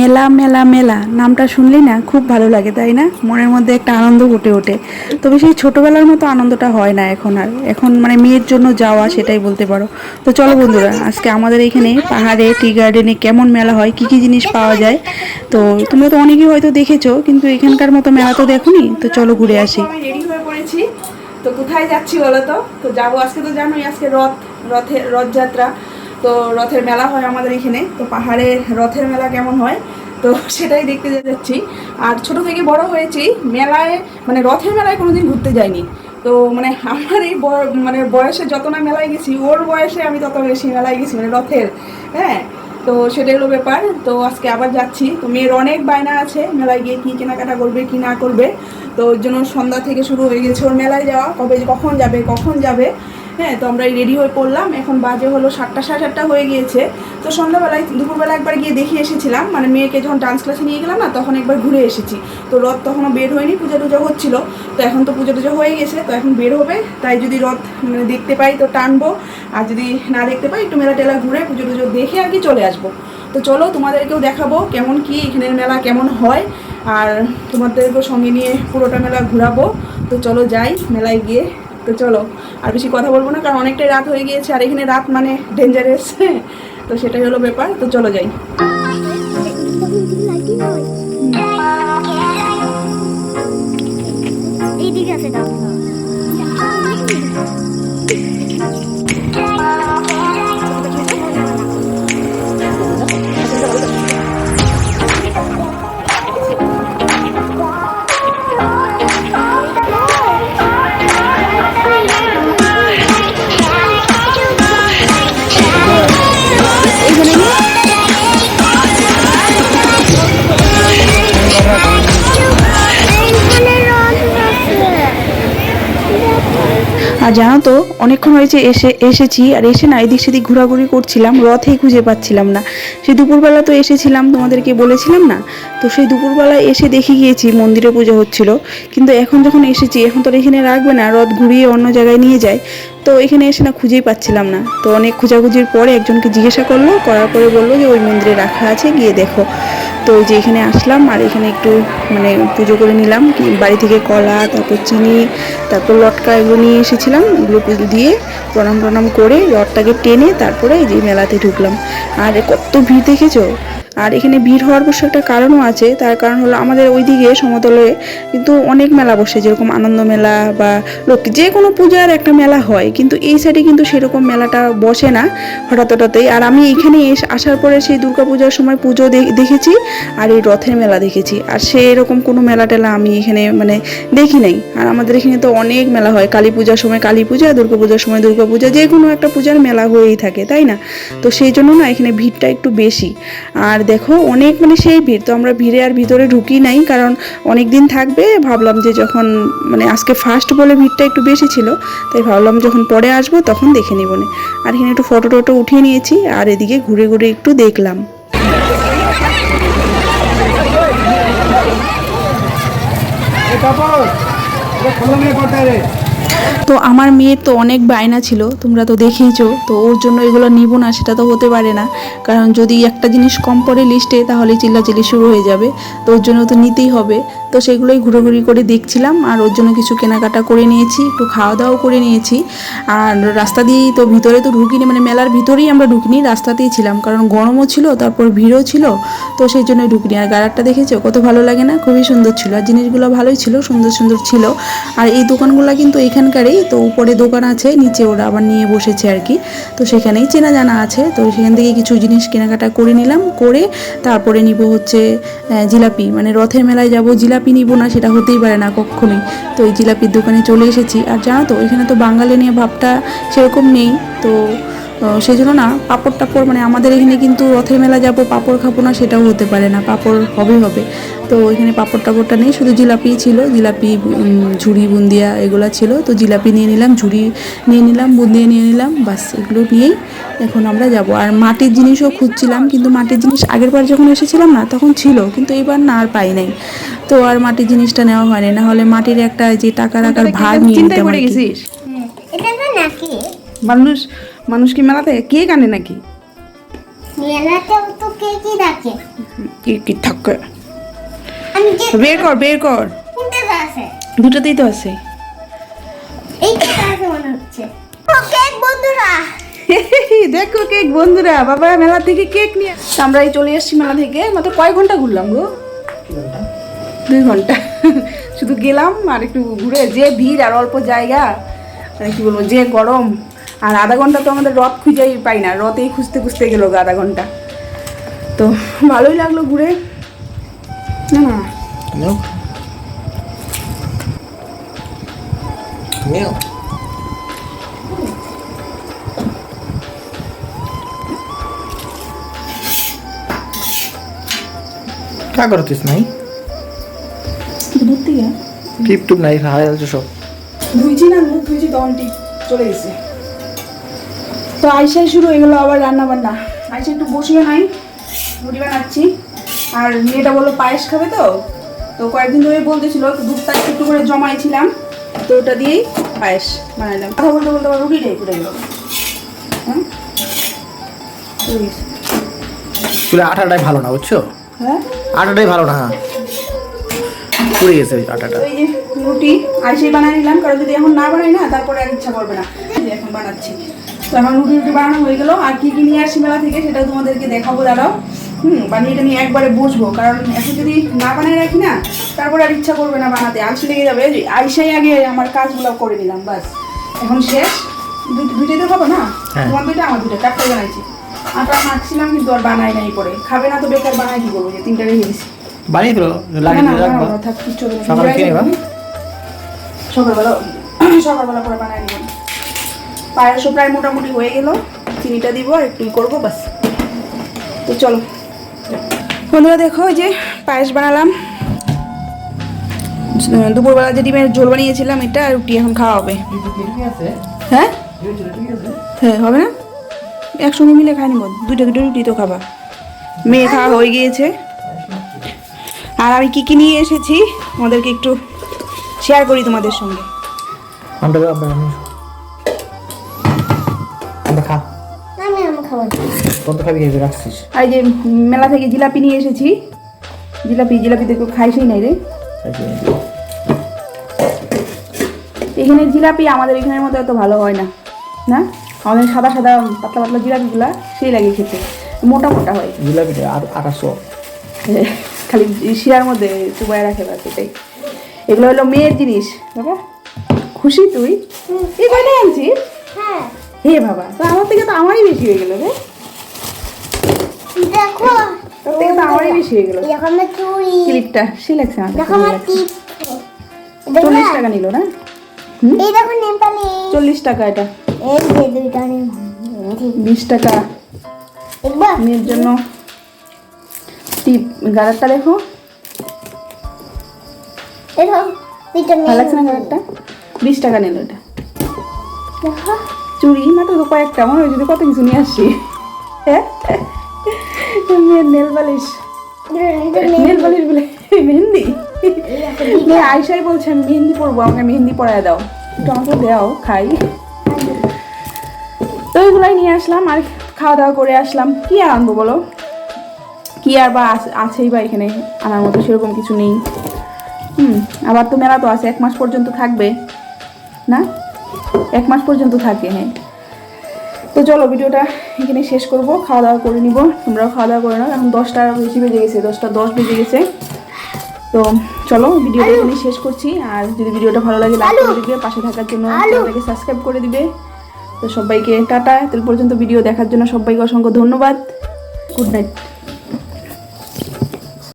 মেলা মেলা মেলা নামটা শুনলেই না খুব ভালো লাগে, তাই না? মনের মধ্যে একটা আনন্দ ফুটে ওঠে। তবে সেই ছোটবেলার মতো আনন্দটা হয় না এখন আর। এখন মানে মেয়ের জন্য যাওয়া সেটাই বলতে পারো। তো চলো বন্ধুরা, আজকে আমাদের এখানে পাহাড়ে টি গার্ডেনে কেমন মেলা হয়, কি কি জিনিস পাওয়া যায়, তো তোমরা তো অনেকেই হয়তো দেখেছো, কিন্তু এখানকার মতো মেলা তো দেখোনি। তো চলো ঘুরে আসি। আমি রেডি হয়ে পড়েছি। তো কোথায় যাচ্ছি বলো তো যাবো আজকে, তো জানোই আজকে রথযাত্রা। তো রথের মেলা হয় আমাদের এখানে। তো পাহাড়ে রথের মেলা কেমন হয় তো সেটাই দেখতে যাচ্ছি। আর ছোট থেকে বড় হয়েছি মেলায়, মানে রথের মেলায় কোনোদিন ঘুরতে যাইনি। তো মানে আমার এই মানে বয়সে যত না মেলায় গেছি, ওর বয়সে আমি তত বেশি মেলায় গেছি, মানে রথের। হ্যাঁ, তো সেটাই হলো ব্যাপার। তো আজকে আবার যাচ্ছি। তো মেয়ের অনেক বায়না আছে মেলায় গিয়ে কী কেনাকাটা করবে কি না করবে। তো ওর জন্য সন্ধ্যা থেকে শুরু হয়ে গেছে ওর মেলায় যাওয়া, কখন যাবে। হ্যাঁ, তো আমরা রেডি হয়ে পড়লাম। এখন বাজে হলো 7টা, সাড়ে 7টা হয়ে গিয়েছে। তো সন্ধ্যাবেলায় দুপুরবেলা একবার গিয়ে দেখে এসেছিলাম, মানে মেয়েকে যখন ডান্স ক্লাসে নিয়ে গেলাম না, তখন একবার ঘুরে এসেছি। তো রথ তখনও বের হয়নি, পূজা টুজা হচ্ছিলো। তো এখন তো পুজো টুজো হয়ে গেছে, তো এখন বের হবে। তাই যদি রথ মানে দেখতে পাই তো টানবো, আর যদি না দেখতে পাই একটু মেলা টেলা ঘুরে পুজো টুজো দেখে আর কি চলে আসবো। তো চলো তোমাদেরকেও দেখাবো কেমন কি এখানের মেলা কেমন হয়, আর তোমাদেরকেও সঙ্গে নিয়ে পুরোটা মেলা ঘোরাবো। তো চলো যাই মেলায় গিয়ে। তো চলো, আর বেশি কথা বলবো না, কারণ অনেকটাই রাত হয়ে গিয়েছে, আর এখানে রাত মানে ডেঞ্জারাস। তো সেটাই হলো ব্যাপার। তো চলো যাই। আর জানো তো, অনেকক্ষণ হয়েছে এসেছি, আর এসে না এদিক সেদিক ঘোরাঘুরি করছিলাম, রথেই খুঁজে পাচ্ছিলাম না। সেই দুপুরবেলা তো এসেছিলাম, তোমাদেরকে বলেছিলাম না? তো সেই দুপুরবেলায় এসে দেখে গিয়েছি মন্দিরে পুজো হচ্ছিল। কিন্তু এখন যখন এসেছি, এখন তো এখানে রাখবে না, রথ ঘুরিয়ে অন্য জায়গায় নিয়ে যায়। তো এখানে এসে না খুঁজেই পাচ্ছিলাম না। তো অনেক খোঁজাখুঁজির পরে একজনকে জিজ্ঞাসা করার পরে বললো যে ওই মন্দিরে রাখা আছে, গিয়ে দেখো। তো ওই যে এখানে আসলাম, আর এখানে একটু মানে পুজো করে নিলাম। বাড়ি থেকে কলা, তারপর চিনি, তারপর লটকা এগুলো নিয়ে এসেছিলাম। এগুলো পুজো দিয়ে প্রণাম করে রথটাকে টেনে তারপরে এই যে মেলাতে ঢুকলাম। আর কত ভিড় দেখেছো? আর এখানে ভিড় হওয়ার বসে একটা কারণও আছে। তার কারণ হলো আমাদের ওইদিকে সমতলে কিন্তু অনেক মেলা বসে, যেরকম আনন্দ মেলা বা যে কোনো পূজার একটা মেলা হয়, কিন্তু এই সাইডে কিন্তু সেরকম মেলাটা বসে না হঠাৎই। আর আমি এখানে আসার পরে সেই দুর্গাপূজার সময় পুজো দেখেছি, আর এই রথের মেলা দেখেছি। আর সেরকম কোনো মেলা টেলা আমি এখানে মানে দেখি নাই। আর আমাদের এখানে তো অনেক মেলা হয়, কালী পূজার সময় কালী পূজা, দুর্গাপূজার সময় দুর্গাপূজা, যে কোনো একটা পূজার মেলা হয়েই থাকে, তাই না? তো সেই জন্য না এখানে ভিড়টা একটু বেশি। আর দেখো অনেক মানে সেই ভিড়, তো আমরা ভিড়ে আর ভিতরে ঢুকি নাই, কারণ অনেক দিন থাকবে। ভাবলাম যে যখন মানে আজকে ফার্স্ট বলে ভিড়টা একটু বেশি ছিল, তাই ভাবলাম যখন পরে আসবো তখন দেখে নিব না। আর এখানে একটু ফটো টটো উঠিয়ে নিয়েছি, আর এদিকে ঘুরে ঘুরে একটু দেখলাম। তো আমার মেয়ের তো অনেক বায়না ছিল, তোমরা তো দেখেইছো। তো ওর জন্য এগুলো নিব না সেটা তো হতে পারে না, কারণ যদি একটা জিনিস কম পড়ে লিস্টে তাহলে চিল্লাচিল্লি শুরু হয়ে যাবে। তো ওর জন্য তো নিতেই হবে। তো সেগুলোই ঘুরোঘুরি করে দেখছিলাম, আর ওর জন্য কিছু কেনাকাটা করে নিয়েছি, একটু খাওয়া দাওয়াও করে নিয়েছি। আর রাস্তা দিয়েই তো, ভিতরে তো ঢুকিনি, মানে মেলার ভিতরেই আমরা ঢুকিনি, রাস্তাতেই ছিলাম, কারণ গরমও ছিল, তারপর ভিড়ও ছিল। তো সেই জন্যই ঢুকিনি। আর গাড়ারটা দেখেছো কত ভালো লাগে না? খুবই সুন্দর ছিল, আর জিনিসগুলো ভালোই ছিল, সুন্দর সুন্দর ছিল। আর এই দোকানগুলো কিন্তু এখানকারই। তো উপরে দোকান আছে, নিচে ওরা আবার নিয়ে বসেছে আর কি। তো সেখানেই চেনা জানা আছে। তো সেখান থেকে কিছু জিনিস কেনাকাটা করে নিলাম, করে তারপরে নিব হচ্ছে জিলাপি। মানে রথের মেলায় যাব, জিলাপি নিব না সেটা হতেই পারে না কখনোই। তো এই জিলাপির দোকানে চলে এসেছি। আর জানো তো এখানে তো বাঙালি নিয়ে ভাবটা সেরকম নেই। তো সেই জন্য না পাঁপড় টাপড়, মানে আমাদের এখানে কিন্তু রথের মেলা যাব পাঁপড় খাবো না সেটাও হতে পারে না, পাঁপড় হবে। তো এখানে পাঁপড় টাপড়টা নেই, শুধু জিলাপিই ছিল। জিলাপি, ঝুড়ি, বুন্দিয়া এগুলো ছিল। তো জিলাপি নিয়ে নিলাম, ঝুড়ি নিয়ে নিলাম, বুন্দিয়া নিয়ে নিলাম, বাস এগুলো নিয়েই এখন আমরা যাব। আর মাটির জিনিসও খুঁজছিলাম, কিন্তু মাটির জিনিস আগেরবার যখন এসেছিলাম না তখন ছিল, কিন্তু এবার না আর পাই নাই। তো আর মাটির জিনিসটা নেওয়া হয়নি, না হলে মাটির একটা যে টাকা রাখার ভাগ নিয়ে নিতাম আর কি। মানুষ কি মেলাতে কেক আনে নাকি? মেলাতেও তো কেকই রাখে। কি কি থাকে আমি যে বের কর কোনটা আছে দুটোতেই তো আছে এইটা আছে মনে হচ্ছে ওকে বন্ধুরা দেখো কেক বন্ধুরা বাবা মেলা থেকে কেক নিয়ে আমরা এই চলে এসেছি মেলা থেকে মাত্র কয় ঘন্টা ঘুরলাম গো 2 ঘন্টা শুধু গেলাম আর একটু ঘুরে যে ভিড় আর অল্প জায়গা মানে কি বলবো যে গরম আর আধা ঘন্টা তো আমাদের রথ খুঁজেই পাই না রথেই খুঁজতে খুঁজতে গেল আধা ঘন্টা তো ভালোই লাগলো ঘুরে না না No. No. क्या करतेस नाही ধরতে গিয়ে টিপ টুপ নাই হারাই যাচ্ছে সব ধুইছি না মুখ ধুইছি তখনটি চলে গেছে তো আইসাই শুরু হয়ে গেলো আবার রান্না বান্না আইসা একটু বসিয়ে নাই রুটি বানাচ্ছি আর মেয়েটা বললো পায়েস খাবে তো তো কয়েকদিন ধরে বলতেছিল দুধটা একটু করে জমাইছিলাম তো ওটা দিয়েই পায়েস বানাইলাম কথা বলতে বলতে আবার রুটিটাই ফুটে গেল হ্যাঁ চলে গেছে। চুলে আটাটাই ভালো না বুঝছো হ্যাঁ আটাটাই ভালো না পুড়ে গেছে ওই আটাটা তো এই যে রুটি আইসেই বানাই নিলাম কারণ যদি এখন না বানাই না তারপরে আর ইচ্ছা করবে না এই যে এখন বানাচ্ছি তো এখন রুটি বানানো হয়ে গেল আর কি কি নিয়ে আসি মেলা থেকে সেটাও তোমাদেরকে দেখাবো দাঁড়াও বানিয়ে এটা নিয়ে একবারে বসবো কারণ এখন যদি না বানিয়ে রাখি না তারপরে আর ইচ্ছা করবে না বানাতে আলসি লেগে যাবে আইসাই আগে আমার কাজগুলো করে নিলাম বাস এখন শেষ দুইটাই তো খাবো না হ্যাঁ। তোমার দুইটা আমার দুইটা 4টা বানাইছি আটা মাখছিলাম কিন্তু আর বানাই নাই পরে খাবে না তো বেকার বানাই কি করবো যে 3টা রেখে দিছি বানিয়ে দিল লাগিয়ে দিয়ে রাখবা সকালে খেয়ে নেবা সকালবেলা করে বানাই নিব পায়েসও প্রায় মোটামুটি হয়ে গেল চিনিটা দিব আর একটু করবো বাস তো চলো বন্ধুরা দেখো যে পায়েস বানালাম দুপুরবেলা যে ডিমের ঝোল বানিয়েছিলাম এটা আর রুটি এখন খাওয়া হবে হ্যাঁ হ্যাঁ হবে না একসঙ্গে মিলে খাই নিব দুটো রুটি তো খাবা মেয়ে খাওয়া হয়ে গিয়েছে আর আমি কি কি নিয়ে এসেছি আমাদেরকে একটু শেয়ার করি তোমাদের সঙ্গে আমরা খা আমি খাবো কোন তো খাবি খেয়ে রাখছিস আর এই যে মেলা থেকে জিলাপি নিয়ে এসেছি জিলাপি তো কেউ খাইছেই নাই রে এখানে জিলাপি আমাদের এখানের মতো এত ভালো হয় না না আমাদের সাদা সাদা পাতলা পাতলা জিলাপিগুলা সেই লাগে খেতে মোটা মোটা হয় জিলাপিটা আর 800 খালি শিরার মধ্যে চুবাই রাখে বা সেটাই এগুলো হলো মেয়ের জিনিস বাবা খুশি তুই এই কয়টাই আনছিস হ্যাঁ হে বাবা তো আমার থেকে তো আমারই বেশি হয়ে গেল রে দেখো তোর থেকে তো আমারই বেশি হয়ে গেল এখন আমি চুরি ক্লিপটা সে লাগছে আমার দেখো আমার টিপ 40 টাকা নিল না এই দেখো নেপালি 40 টাকা এটা এই যে দুইটা নেই 20 টাকা একবার মেয়ের জন্য টিপ গাড়ারটা দেখো দেখো দুইটা নেই ভালো লাগছে না গাড়ারটা 20 টাকা নিল এটা দেখো চুড়ি মাত্র তো কয়েকটা মনে হয় যদি কত কিছু নিয়ে আসছি হ্যাঁ মেয়ের নেল পালিশ নেল পালিশ বলে মেহেন্দি মেয়ে আয়সাই বলছে আমি মেহেন্দি পরবো আমাকে মেহেন্দি পরায় দাও একটু আমাকে দাও খাই তো ওইগুলাই নিয়ে আসলাম আর খাওয়া দাওয়া করে আসলাম কি আর আনবো বলো কি আর বা আছেই বা এখানে আনার মতো সেরকম কিছু নেই আবার তো মেলা তো আছে 1 মাস পর্যন্ত থাকবে না 1 মাস পর্যন্ত থাকে হ্যাঁ তো চলো ভিডিওটা এখানে শেষ করব খাওয়া দাওয়া করে নিব তোমরাও খাওয়া দাওয়া করে নাও এখন 10টা বেশি বেজে গেছে 10টা 10 বেজে গেছে তো চলো ভিডিওটা এখানে শেষ করছি আর যদি ভিডিওটা ভালো লাগে লাইক করে দিবে পাশে থাকার জন্য চ্যানেলটাকে সাবস্ক্রাইব করে দিবে তো সবাইকে টাটা এত পর্যন্ত ভিডিও দেখার জন্য সবাইকে অসংখ্য ধন্যবাদ গুড নাইট